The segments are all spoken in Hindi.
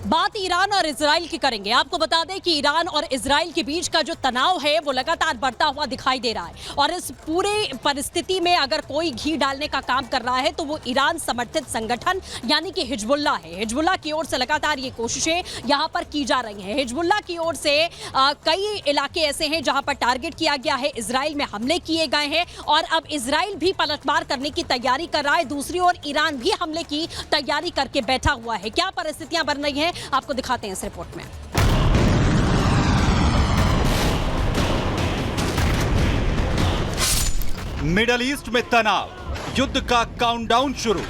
बात ईरान और इजराइल की करेंगे। आपको बता दें कि ईरान और इजराइल के बीच का जो तनाव है वो लगातार बढ़ता हुआ दिखाई दे रहा है और इस पूरे परिस्थिति में अगर कोई घी डालने का काम कर रहा है तो वो ईरान समर्थित संगठन यानी कि हिजबुल्लाह है। हिजबुल्लाह की ओर से लगातार ये कोशिशें यहां पर की जा रही हैं। हिजबुल्लाह की ओर से कई इलाके ऐसे हैं जहां पर टारगेट किया गया है, इजराइल में हमले किए गए हैं और अब इजराइल भी पलटवार करने की तैयारी कर रहा है। दूसरी ओर ईरान भी हमले की तैयारी करके बैठा हुआ है। क्या परिस्थितियां बन रही हैं आपको दिखाते हैं इस रिपोर्ट में। मिडल ईस्ट में तनाव, युद्ध का काउंटडाउन शुरू।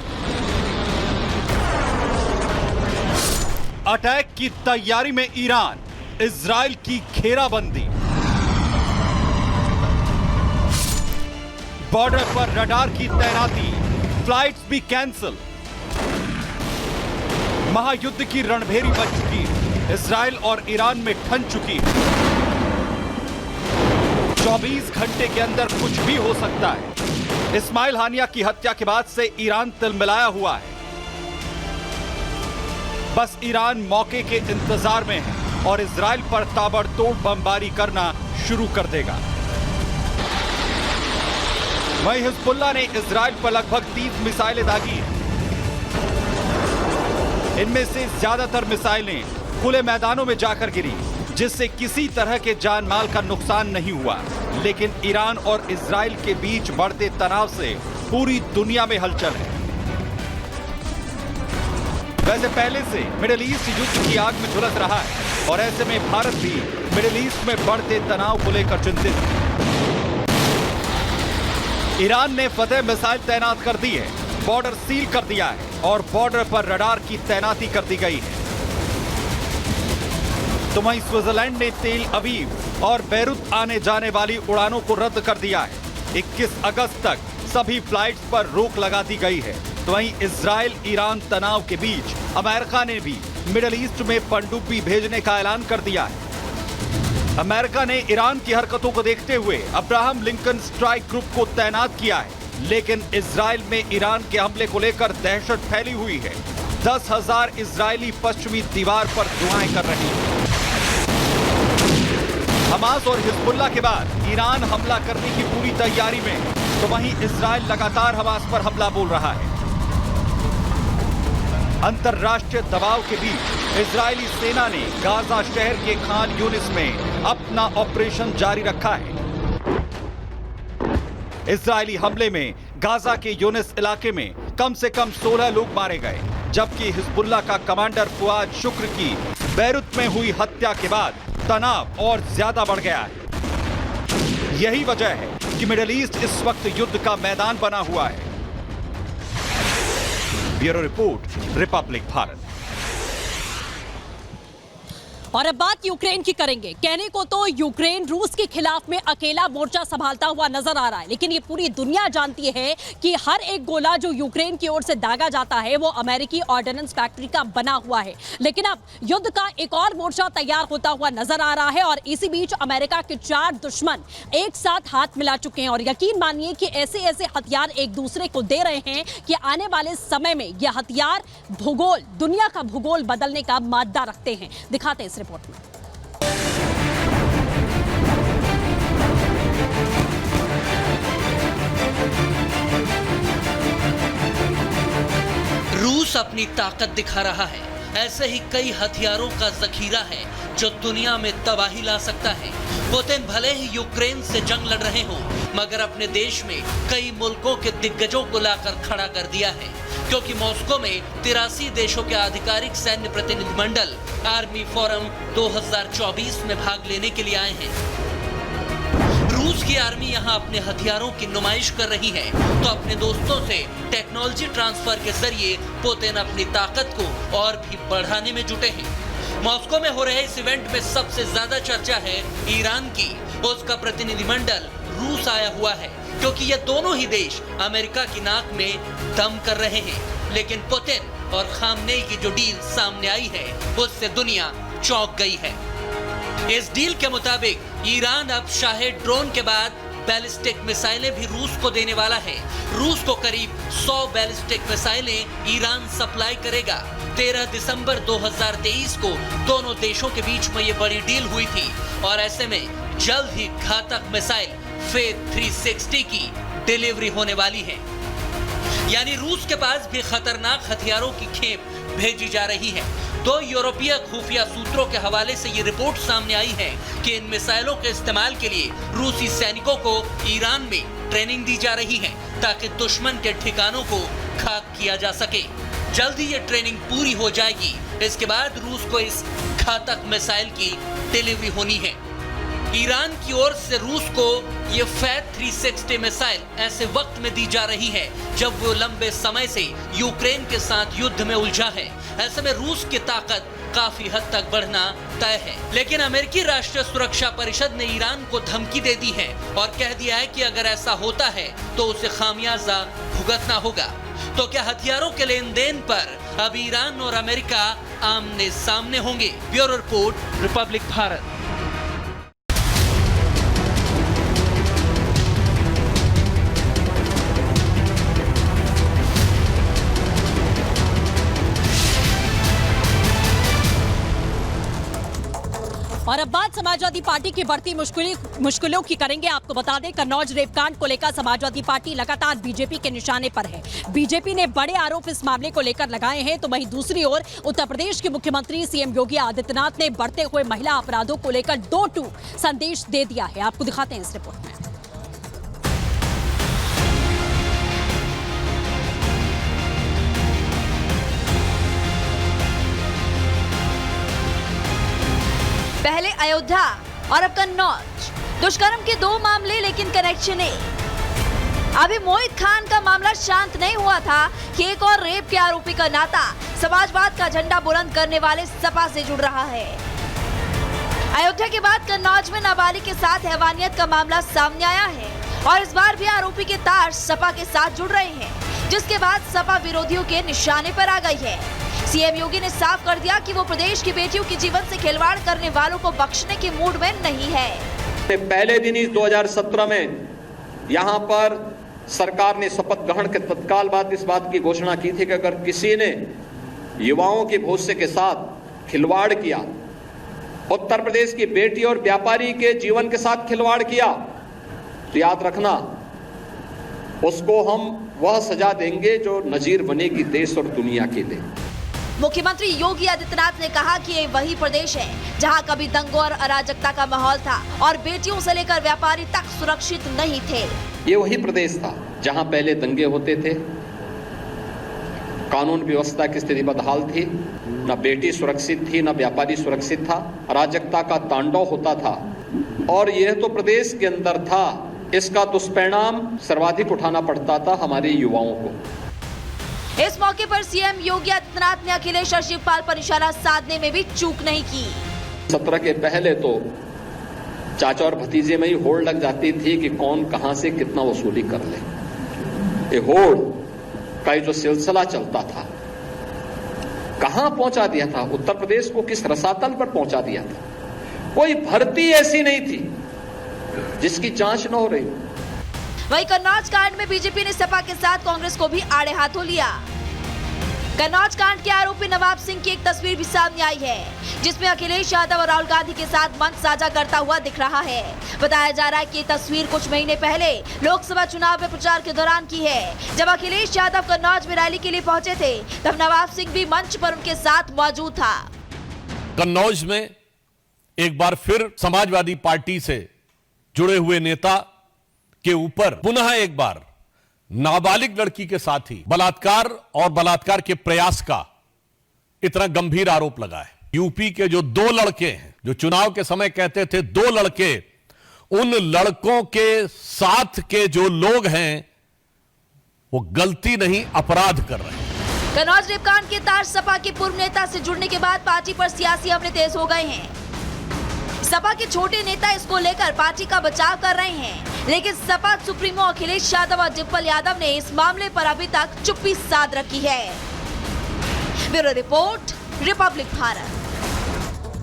अटैक की तैयारी में ईरान, इजराइल की घेराबंदी। बॉर्डर पर रडार की तैनाती, फ्लाइट्स भी कैंसिल। महायुद्ध की रणभेरी बच चुकी है, इजराइल और ईरान में ठन चुकी है। 24 घंटे के अंदर कुछ भी हो सकता है। इस्माइल हानिया की हत्या के बाद से ईरान तिलमिलाया हुआ है। बस ईरान मौके के इंतजार में है और इजराइल पर ताबड़तोड़ बमबारी करना शुरू कर देगा। वहीं हिजबुल्लाह ने इजराइल पर लगभग 30 मिसाइलें दागी हैं। इनमें से ज्यादातर मिसाइलें खुले मैदानों में जाकर गिरी, जिससे किसी तरह के जान माल का नुकसान नहीं हुआ। लेकिन ईरान और इजराइल के बीच बढ़ते तनाव से पूरी दुनिया में हलचल है। वैसे पहले से मिडिल ईस्ट युद्ध की आग में झुलस रहा है और ऐसे में भारत भी मिडिल ईस्ट में बढ़ते तनाव को लेकर चिंतित है। ईरान ने फतेह मिसाइल तैनात कर दी है, बॉर्डर सील कर दिया है और बॉर्डर पर रडार की तैनाती कर दी गई है। तो वहीं स्विट्जरलैंड ने तेल अवीव और बैरूत आने जाने वाली उड़ानों को रद्द कर दिया है। 21 अगस्त तक सभी फ्लाइट्स पर रोक लगा दी गई है। तो वहीं इजराइल ईरान तनाव के बीच अमेरिका ने भी मिडिल ईस्ट में पनडुब्बी भेजने का ऐलान कर दिया है। अमेरिका ने ईरान की हरकतों को देखते हुए अब्राहम लिंकन स्ट्राइक ग्रुप को तैनात किया है। लेकिन इजराइल में ईरान के हमले को लेकर दहशत फैली हुई है। 10,000 इजरायली पश्चिमी दीवार पर दुआएं कर रही हैं। हमास और हिजबुल्लाह के बाद ईरान हमला करने की पूरी तैयारी में है, तो वहीं इजराइल लगातार हमास पर हमला बोल रहा है। अंतर्राष्ट्रीय दबाव के बीच इजरायली सेना ने गाजा शहर के खान यूनिस में अपना ऑपरेशन जारी रखा है। इजरायली हमले में गाजा के यूनिस इलाके में कम से कम 16 लोग मारे गए, जबकि हिजबुल्लाह का कमांडर फुआद शुक्र की बैरूत में हुई हत्या के बाद तनाव और ज्यादा बढ़ गया है। यही वजह है कि मिडिल ईस्ट इस वक्त युद्ध का मैदान बना हुआ है। Bureau report, Republic Bharat. और अब बात यूक्रेन की करेंगे। कहने को तो यूक्रेन रूस के खिलाफ में अकेला मोर्चा संभालता हुआ नजर आ रहा है, लेकिन ये पूरी दुनिया जानती है कि हर एक गोला जो यूक्रेन की ओर से दागा जाता है वो अमेरिकी ऑर्डिनेंस फैक्ट्री का बना हुआ है। लेकिन अब युद्ध का एक और मोर्चा तैयार होता हुआ नजर आ रहा है और इसी बीच अमेरिका के 4 दुश्मन एक साथ हाथ मिला चुके हैं और यकीन मानिए कि ऐसे ऐसे हथियार एक दूसरे को दे रहे हैं कि आने वाले समय में यह हथियार भूगोल, दुनिया का भूगोल बदलने का मादा रखते हैं। दिखाते हैं रिपोर्ट में। रूस अपनी ताकत दिखा रहा है। ऐसे ही कई हथियारों का जखीरा है जो दुनिया में तबाही ला सकता है। पुतिन भले ही यूक्रेन से जंग लड़ रहे हो, मगर अपने देश में कई मुल्कों के दिग्गजों को लाकर खड़ा कर दिया है, क्योंकि मॉस्को में 83 देशों के आधिकारिक सैन्य प्रतिनिधिमंडल आर्मी फोरम 2024 में भाग लेने के लिए आए हैं। रूस की आर्मी यहाँ अपने हथियारों की नुमाइश कर रही है, तो अपने दोस्तों से टेक्नोलॉजी ट्रांसफर के जरिए पुतिन अपनी ताकत को और भी बढ़ाने में जुटे हैं। मॉस्को में हो रहे इस इवेंट में सबसे ज्यादा चर्चा है ईरान की। उसका प्रतिनिधिमंडल रूस आया हुआ है, क्योंकि ये दोनों ही देश अमेरिका की नाक में दम कर रहे हैं। लेकिन पुतिन और खामनेई की जो डील सामने आई है, उससे दुनिया चौंक गई है। इस डील के मुताबिक ईरान अब शाहे ड्रोन के बाद बैलिस्टिक मिसाइलें भी रूस को देने वाला है। रूस को करीब 100 बैलिस्टिक मिसाइलें ईरान सप्लाई करेगा। 13 दिसंबर 2023 को दोनों देशों के बीच में ये बड़ी डील हुई थी और ऐसे में जल्द ही घातक मिसाइल फेथ 360 की डिलीवरी होने वाली है। यानी रूस के पास भी खतरनाक हथियारों की खेप भेजी जा रही है। 2 यूरोपीय खुफिया सूत्रों के हवाले से ये रिपोर्ट सामने आई है कि इन मिसाइलों के इस्तेमाल के लिए रूसी सैनिकों को ईरान में ट्रेनिंग दी जा रही है ताकि दुश्मन के ठिकानों को खाक किया जा सके। जल्द ही ये ट्रेनिंग पूरी हो जाएगी। इसके बाद रूस को इस घातक मिसाइल की डिलीवरी होनी है। ईरान की ओर से रूस को ये फेथ 360 मिसाइल ऐसे वक्त में दी जा रही है जब वो लंबे समय से यूक्रेन के साथ युद्ध में उलझा है। ऐसे में रूस की ताकत काफी हद तक बढ़ना तय है। लेकिन अमेरिकी राष्ट्रीय सुरक्षा परिषद ने ईरान को धमकी दे दी है और कह दिया है कि अगर ऐसा होता है तो उसे खामियाजा भुगतना होगा। तो क्या हथियारों के लेन देन पर अब ईरान और अमेरिका आमने सामने होंगे? Bureau report, Republic Bharat. और अब बात समाजवादी पार्टी की बढ़ती मुश्किलों की करेंगे। आपको बता दें, कन्नौज रेपकांड को लेकर समाजवादी पार्टी लगातार बीजेपी के निशाने पर है। बीजेपी ने बड़े आरोप इस मामले को लेकर लगाए हैं, तो वहीं दूसरी ओर उत्तर प्रदेश के मुख्यमंत्री सीएम योगी आदित्यनाथ ने बढ़ते हुए महिला अपराधों को लेकर 2-2 संदेश दे दिया है। आपको दिखाते हैं इस रिपोर्ट में। पहले अयोध्या और अब कन्नौज, दुष्कर्म के 2 मामले लेकिन कनेक्शन एक। अभी मोहित खान का मामला शांत नहीं हुआ था कि एक और रेप के आरोपी का नाता समाजवाद का झंडा बुलंद करने वाले सपा से जुड़ रहा है। अयोध्या के बाद कन्नौज में नाबालिग के साथ हैवानियत का मामला सामने आया है और इस बार भी आरोपी के तार सपा के साथ जुड़ रहे हैं, जिसके बाद सपा विरोधियों के निशाने पर आ गई है। सीएम योगी ने साफ कर दिया कि वो प्रदेश की बेटियों के जीवन से खिलवाड़ करने वालों को बख्शने के मूड में नहीं है। पहले दिन ही 2017 में यहां पर सरकार ने शपथ ग्रहण के तत्काल बाद इस बात की घोषणा की थी कि अगर किसी ने युवाओं के भविष्य के साथ खिलवाड़ किया, उत्तर प्रदेश की बेटी और व्यापारी के जीवन के साथ खिलवाड़ किया, तो याद रखना उसको हम वह सजा देंगे जो नजीर बनेगी देश और दुनिया के लिए। मुख्यमंत्री योगी आदित्यनाथ ने कहा कि ये वही प्रदेश है जहां कभी दंगों और अराजकता का माहौल था और बेटियों से लेकर व्यापारी तक सुरक्षित नहीं थे। ये वही प्रदेश था जहां पहले दंगे होते थे, कानून व्यवस्था की स्थिति बदहाल थी, न बेटी सुरक्षित थी न व्यापारी सुरक्षित था, अराजकता का तांडव होता था और यह तो प्रदेश के अंदर था। इसका दुष्परिणाम सर्वाधिक उठाना पड़ता था हमारे युवाओं को। इस मौके पर सीएम योगी आदित्यनाथ ने अखिलेश और शिवपाल पर निशाना साधने में भी चूक नहीं की। 17 के पहले तो चाचा और भतीजे में ही होड़ लग जाती थी कि कौन कहां से कितना वसूली कर ले। ये होड़ का जो सिलसिला चलता था कहां पहुंचा दिया था, उत्तर प्रदेश को किस रसातल पर पहुंचा दिया था। कोई भर्ती ऐसी नहीं थी जिसकी जांच न हो रही। वहीं कन्नौज कांड में बीजेपी ने सपा के साथ कांग्रेस को भी आड़े हाथों लिया। कन्नौज कांड के आरोपी नवाब सिंह की एक तस्वीर भी सामने आई है, जिसमें अखिलेश यादव और राहुल गांधी के साथ मंच साझा करता हुआ दिख रहा है। बताया जा रहा है कि ये तस्वीर कुछ महीने पहले लोकसभा चुनाव में प्रचार के दौरान की है। जब अखिलेश यादव कन्नौज में रैली के लिए पहुंचे थे, तब नवाब सिंह भी मंच पर उनके साथ मौजूद था। कन्नौज में एक बार फिर समाजवादी पार्टी से जुड़े हुए नेता के ऊपर पुनः एक बार नाबालिग लड़की के साथ ही बलात्कार और बलात्कार के प्रयास का इतना गंभीर आरोप लगा है। यूपी के जो 2 लड़के हैं, जो चुनाव के समय कहते थे 2 लड़के, उन लड़कों के साथ के जो लोग हैं वो गलती नहीं अपराध कर रहे हैं। कन्नौज रेपकांड के तार सपा के पूर्व नेता से जुड़ने के बाद पार्टी पर सियासी हमले तेज हो गए हैं। सपा के छोटे नेता इसको लेकर पार्टी का बचाव कर रहे हैं, लेकिन सपा सुप्रीमो अखिलेश यादव और डिम्पल यादव ने इस मामले पर अभी तक चुप्पी साध रखी है। Bureau report, Republic Bharat.